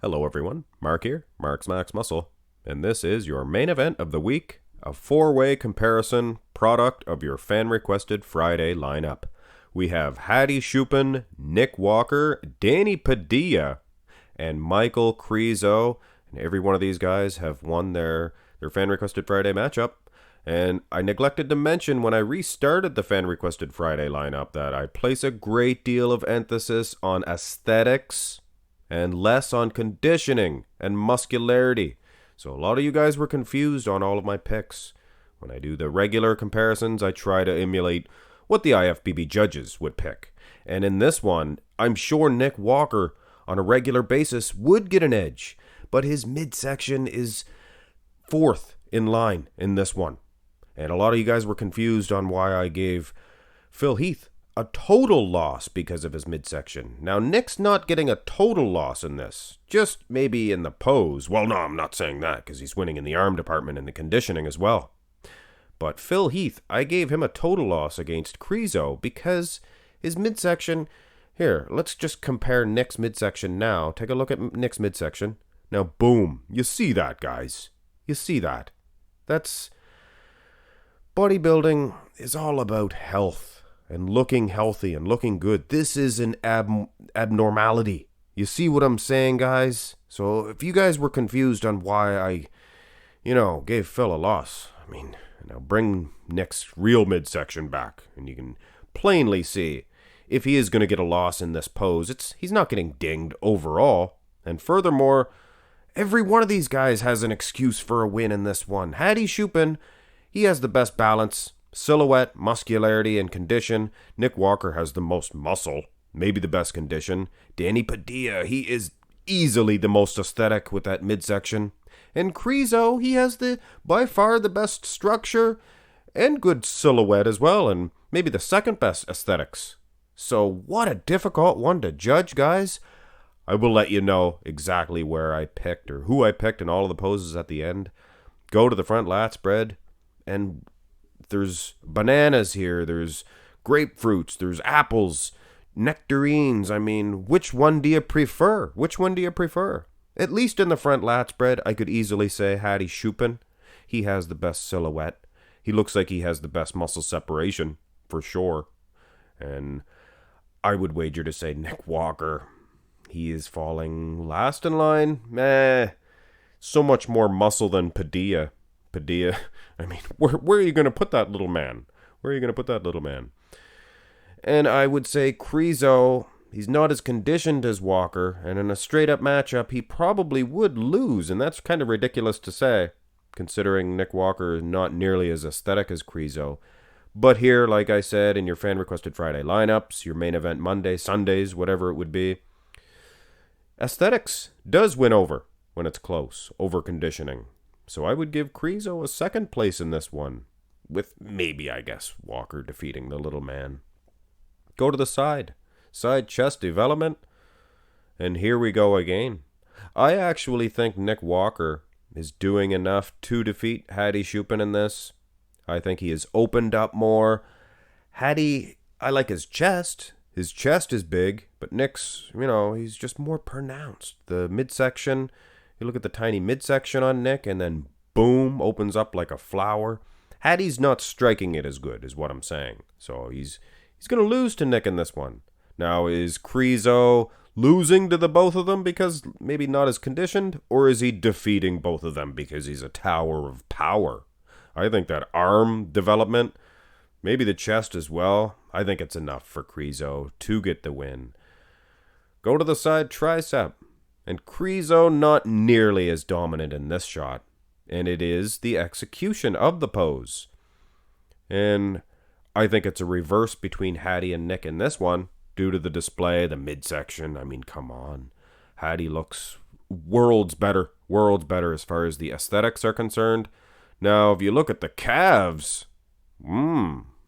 Hello everyone, Mark here, Mark's Max Muscle, and this is your main event of the week, a four-way comparison product of your fan-requested Friday lineup. We have Hadi Choopan, Nick Walker, Danny Padilla, and Michal Krizo, and every one of these guys have won their fan-requested Friday matchup. And I neglected to mention when I restarted the fan-requested Friday lineup that I place a great deal of emphasis on aesthetics and less on conditioning and muscularity. So a lot of you guys were confused on all of my picks. When I do the regular comparisons, I try to emulate what the IFBB judges would pick. And in this one, I'm sure Nick Walker on a regular basis would get an edge, but his midsection is fourth in line in this one. And a lot of you guys were confused on why I gave Phil Heath a total loss because of his midsection. Now, Nick's not getting a total loss in this, just maybe in the pose. Well, no, I'm not saying that because he's winning in the arm department and the conditioning as well. But Phil Heath, I gave him a total loss against Krizo because his midsection... Here, let's just compare Nick's midsection now. Take a look at Nick's midsection. Now, boom. You see that, guys. You see that. That's... Bodybuilding is all about health and looking healthy and looking good. This is an abnormality. You see what I'm saying, guys? So if you guys were confused on why I, gave Phil a loss, now bring Nick's real midsection back and you can plainly see if he is going to get a loss in this pose, he's not getting dinged overall. And furthermore, every one of these guys has an excuse for a win in this one. Hadi Choopan, he has the best balance, silhouette, muscularity, and condition. Nick Walker has the most muscle, maybe the best condition. Danny Padilla, he is easily the most aesthetic with that midsection. And Krizo, he has by far the best structure and good silhouette as well, and maybe the second best aesthetics. So what a difficult one to judge, guys. I will let you know exactly where I picked or who I picked in all of the poses at the end. Go to the front lat spread, and there's bananas here, there's grapefruits, there's apples, nectarines. Which one do you prefer? Which one do you prefer? At least in the front lat spread, I could easily say Hadi Choopan. He has the best silhouette. He looks like he has the best muscle separation, for sure. And I would wager to say Nick Walker. He is falling last in line. So much more muscle than Padilla. Where are you going to put that little man? And I would say Krizo, he's not as conditioned as Walker, and in a straight-up matchup, he probably would lose, and that's kind of ridiculous to say, considering Nick Walker is not nearly as aesthetic as Krizo. But here, like I said, in your fan-requested Friday lineups, your main event Monday, Sundays, whatever it would be, aesthetics does win over when it's close, over conditioning. So I would give Krizo a second place in this one, with maybe, I guess, Walker defeating the little man. Go to the side chest development, and here we go again. I actually think Nick Walker is doing enough to defeat Hadi Choopan in this. I think he has opened up more. Hadi, I like his chest. His chest is big, but Nick's, he's just more pronounced. The midsection, you look at the tiny midsection on Nick, and then boom, opens up like a flower. Hadi's not striking it as good, is what I'm saying. So he's going to lose to Nick in this one. Now, is Krizo losing to the both of them because maybe not as conditioned, or is he defeating both of them because he's a tower of power? I think that arm development, maybe the chest as well, I think it's enough for Krizo to get the win. Go to the side tricep. And Krizo not nearly as dominant in this shot. And it is the execution of the pose. And I think it's a reverse between Hadi and Nick in this one. Due to the display, the midsection. Come on. Hadi looks worlds better as far as the aesthetics are concerned. Now, if you look at the calves,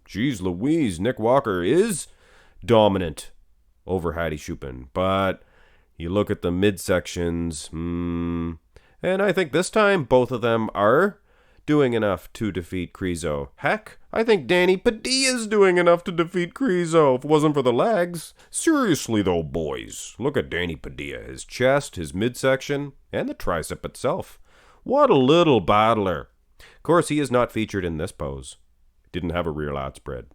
geez Louise, Nick Walker is dominant over Hadi Choopan. But you look at the midsections, and I think this time both of them are doing enough to defeat Krizo. Heck, I think Danny Padilla's doing enough to defeat Krizo if it wasn't for the legs. Seriously though, boys, look at Danny Padilla. His chest, his midsection, and the tricep itself. What a little battler. Of course, he is not featured in this pose. Didn't have a rear lat spread.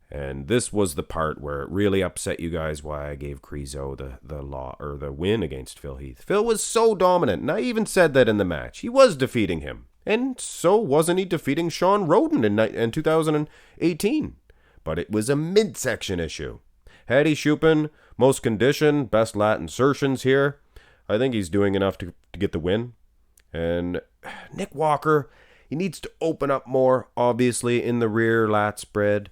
And this was the part where it really upset you guys why I gave Krizo the win against Phil Heath. Phil was so dominant, and I even said that in the match. He was defeating him. And so wasn't he defeating Sean Roden in 2018. But it was a midsection issue. Hadi Choopan, most conditioned, best lat insertions here. I think he's doing enough to get the win. And Nick Walker, he needs to open up more, obviously, in the rear lat spread.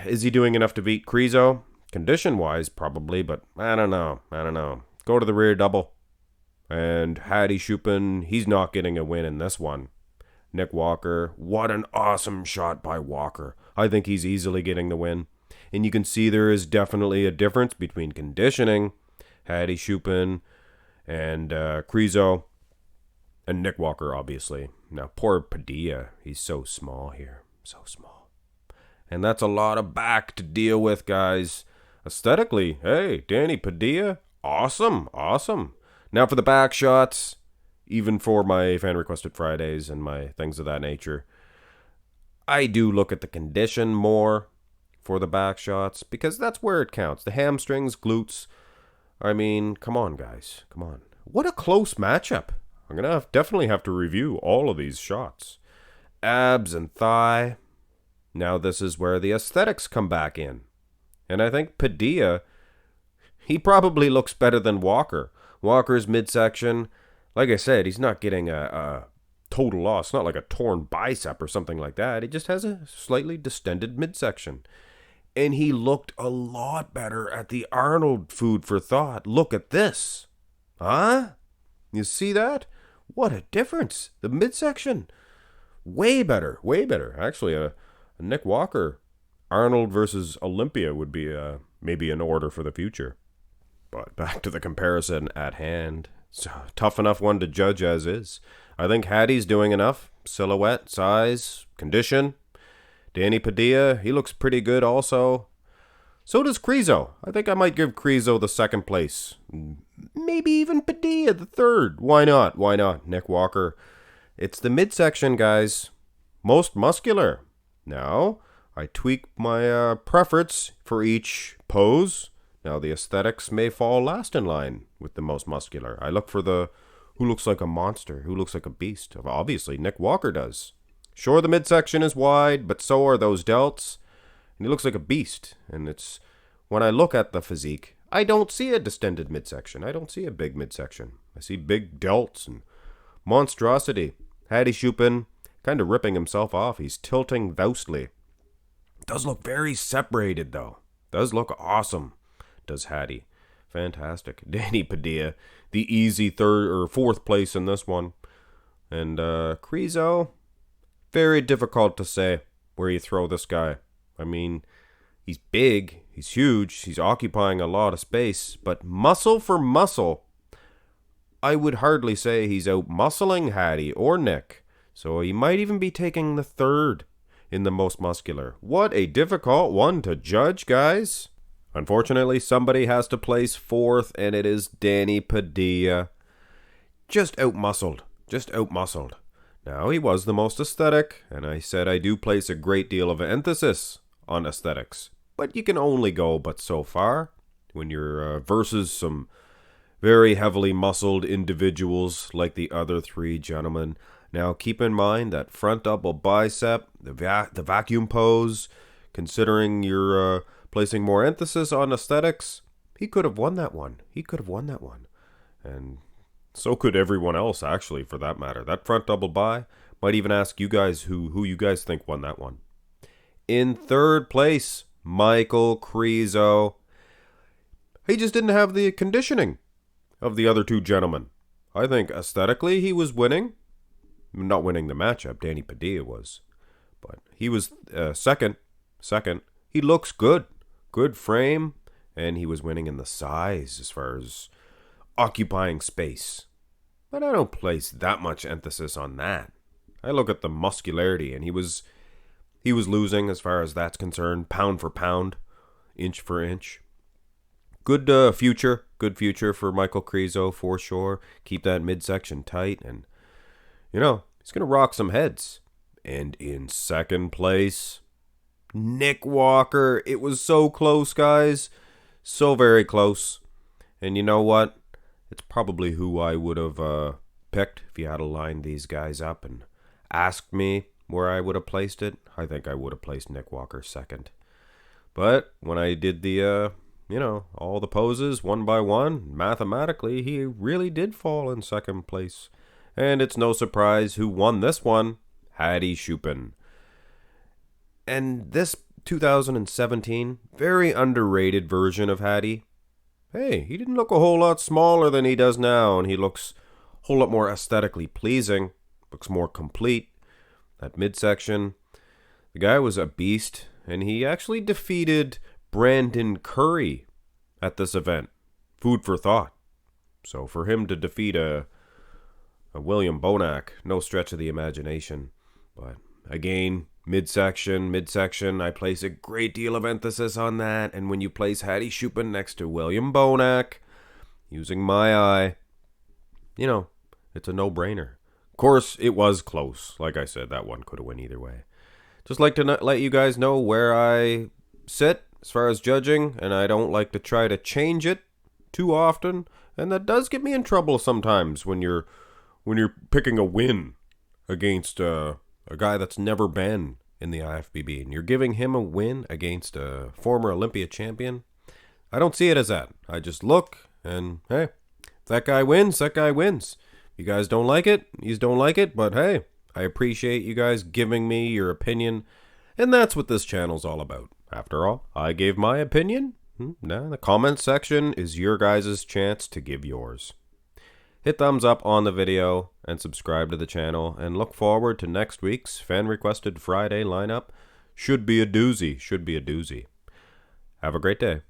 Is he doing enough to beat Krizo? Condition-wise, probably, but I don't know. Go to the rear double. And Hadi Choopan, he's not getting a win in this one. Nick Walker, what an awesome shot by Walker. I think he's easily getting the win. And you can see there is definitely a difference between conditioning, Hadi Choopan, and Krizo, and Nick Walker, obviously. Now, poor Padilla, he's so small here. So small. And that's a lot of back to deal with, guys. Aesthetically, hey, Danny Padilla, awesome. Now for the back shots, even for my fan requested Fridays and my things of that nature, I do look at the condition more for the back shots because that's where it counts. The hamstrings, glutes. I mean, come on, guys. Come on. What a close matchup. I'm going to definitely have to review all of these shots. Abs and thigh. Now this is where the aesthetics come back in. And I think Padilla, he probably looks better than Walker. Walker's midsection, like I said, he's not getting a total loss. Not like a torn bicep or something like that. He just has a slightly distended midsection. And he looked a lot better at the Arnold Food for Thought. Look at this. Huh? You see that? What a difference. The midsection. Way better. Actually, Nick Walker, Arnold versus Olympia would be maybe an order for the future. But back to the comparison at hand. It's a tough enough one to judge as is. I think Hadi's doing enough. Silhouette, size, condition. Danny Padilla, he looks pretty good also. So does Krizo. I think I might give Krizo the second place. Maybe even Padilla the third. Why not? Nick Walker. It's the midsection, guys. Most muscular. Now, I tweak my preference for each pose. Now, the aesthetics may fall last in line with the most muscular. I look for the who looks like a monster, who looks like a beast. Obviously, Nick Walker does. Sure, the midsection is wide, but so are those delts. And he looks like a beast. And it's when I look at the physique, I don't see a distended midsection. I don't see a big midsection. I see big delts and monstrosity. Hadi Choopan, kind of ripping himself off. He's tilting vousely. Does look very separated, though. Does look awesome. Does Hadi. Fantastic. Danny Padilla, the easy third or fourth place in this one. And Krizo, very difficult to say where you throw this guy. I mean, he's big, he's huge, he's occupying a lot of space, but muscle for muscle, I would hardly say he's out-muscling Hadi or Nick. So he might even be taking the third in the most muscular. What a difficult one to judge, guys. Unfortunately, somebody has to place fourth, and it is Danny Padilla. Just out-muscled. Now, he was the most aesthetic, and I said I do place a great deal of emphasis on aesthetics. But you can only go but so far when you're versus some very heavily muscled individuals like the other three gentlemen. Now, keep in mind that front double bicep, the vacuum pose, considering you're placing more emphasis on aesthetics, he could have won that one. And so could everyone else, actually, for that matter. That front double bi, might even ask you guys who you guys think won that one. In third place, Michal Krizo. He just didn't have the conditioning of the other two gentlemen. I think aesthetically he was winning. Not winning the matchup, Danny Padilla was. But he was second. He looks good. Good frame. And he was winning in the size as far as occupying space. But I don't place that much emphasis on that. I look at the muscularity, and he was losing as far as that's concerned, pound for pound, inch for inch. Good future for Michal Krizo for sure. Keep that midsection tight, and he's gonna rock some heads. And in second place, Nick Walker. It was so close, guys, so very close. And you know what? It's probably who I would have picked if you had to line these guys up and asked me where I would have placed it. I think I would have placed Nick Walker second. But when I did the, all the poses one by one, mathematically, he really did fall in second place. And it's no surprise who won this one, Hadi Choopan. And this 2017, very underrated version of Hadi. Hey, he didn't look a whole lot smaller than he does now, and he looks a whole lot more aesthetically pleasing, looks more complete. That midsection, the guy was a beast, and he actually defeated Brandon Curry at this event. Food for thought. So for him to defeat a William Bonac, no stretch of the imagination. But again, midsection, I place a great deal of emphasis on that. And when you place Hadi Choopan next to William Bonac, using my eye, it's a no-brainer. Of course, it was close. Like I said, that one could have went either way. Just like to let you guys know where I sit as far as judging, and I don't like to try to change it too often. And that does get me in trouble sometimes when you're picking a win against a guy that's never been in the IFBB, and you're giving him a win against a former Olympia champion. I don't see it as that. I just look, and hey, if that guy wins, that guy wins. You guys don't like it, you don't like it, but hey, I appreciate you guys giving me your opinion, and that's what this channel's all about. After all, I gave my opinion. Now the comment section is your guys' chance to give yours. Hit thumbs up on the video and subscribe to the channel, and look forward to next week's fan-requested Friday lineup. Should be a doozy. Have a great day.